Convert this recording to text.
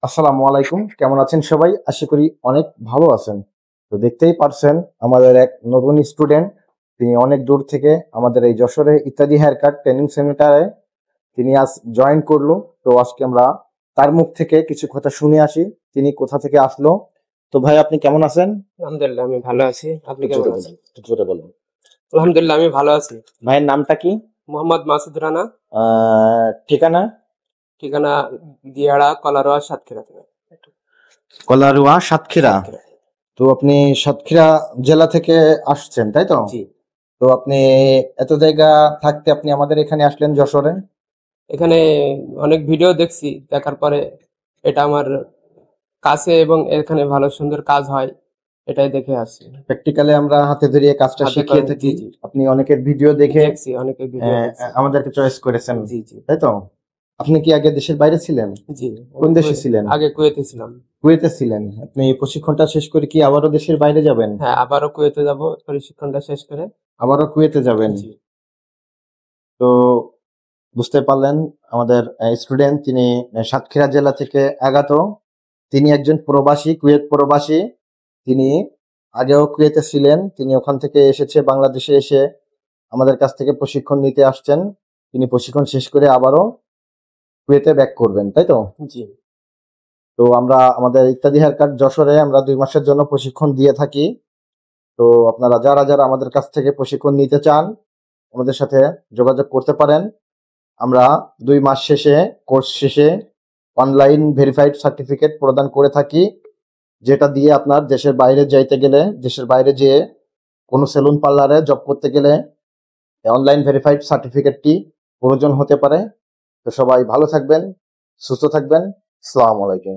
আসসালামু আলাইকুম, কেমন আছেন সবাই? আশা করি অনেক ভালো আছেন। তো দেখতেই পারছেন আমাদের এক নতুন স্টুডেন্ট, তিনি অনেক দূর থেকে আমাদের এই যশোরে ইত্যাদি হেয়ার কাট ট্রেনিং সেন্টারে তিনি আজ জয়েন করলো। তো আজকে আমরা তার মুখ থেকে কিছু কথা শুনে আসি, তিনি কোথা থেকে আসলো। তো ভাই, আপনি কেমন আছেন? আলহামদুলিল্লাহ আমি ভালো আছি। আপনি একটু কেমন জোরে আছেন? বলুন, একটু জোরে বলুন। আলহামদুলিল্লাহ আমি ভালো আছি। ভাইয়ের নামটা কি? মোহাম্মদ মাসুদ রানা। ঠিকানা? ঠিকানা দিয়াড়া, কলারোয়া, সাতক্ষীরা থেকে। কলারুয়া, সাতক্ষীরা। সাতক্ষীরা। তো আপনি সাতক্ষীরা জেলা থেকে আসছেন, তাই তো? জি। তো আপনি এত জায়গা থাকতে আপনি আমাদের এখানে আসলেন যশোরে? এখানে অনেক ভিডিও দেখছি, দেখার পরে এটা আমার কাছে এবং এখানে ভালো সুন্দর কাজ হয়, এটাই দেখে আসছি। প্র্যাকটিক্যালি আমরা হাতে ধরিয়ে কাজটা হাতে শিখিয়ে করে, থাকি। জি জি, আপনি অনেকের ভিডিও দেখে দেখছি, অনেকের ভিডিও দেখছি। আমাদেরকে চয়েস করেছেন, জি জি। তাই তো? আপনি কি আগে দেশের বাইরে ছিলেন? জি, কোন দেশে ছিলেন? আগে কুয়েতে ছিলাম। কুয়েতে ছিলেন। আপনি এই প্রশিক্ষণটা শেষ করে কি আবারও দেশের বাইরে যাবেন? হ্যাঁ, আবারও কুয়েতে যাব প্রশিক্ষণটা শেষ করে। আবারও কুয়েতে যাবেন? জি। তো বুঝতে পারলেন, আমাদের স্টুডেন্ট তিনি সাতক্ষীরা জেলা থেকে আগত। তিনি একজন প্রবাসী, কুয়েত প্রবাসী। তিনি আগেও কুয়েতে ছিলেন, তিনি ওখান থেকে এসেছে বাংলাদেশে এসে আমাদের কাছ থেকে প্রশিক্ষণ নিতে আসছেন। তিনি প্রশিক্ষণ শেষ করে আবারও কুয়েতে ব্যাক করবেন, তাই তো? জি। তো আমরা আমাদের ইত্যাদি হেয়ার কাট যশোরে আমরা 2 মাসের জন্য প্রশিক্ষণ দিয়ে থাকি। তো আপনারা যারা যারা আমাদের কাছ থেকে প্রশিক্ষণ নিতে চান, আমাদের সাথে যোগাযোগ করতে পারেন। আমরা 2 মাস শেষে, কোর্স শেষে অনলাইন ভেরিফাইড সার্টিফিকেট প্রদান করে থাকি, যেটা দিয়ে আপনার দেশের বাইরে যাইতে গেলে, দেশের বাইরে যেয়ে কোনো সেলুন পার্লারে জব করতে গেলে অনলাইন ভেরিফাইড সার্টিফিকেটটি প্রয়োজন হতে পারে। তো সবাই ভালো থাকবেন, সুস্থ থাকবেন। আসসালামু আলাইকুম।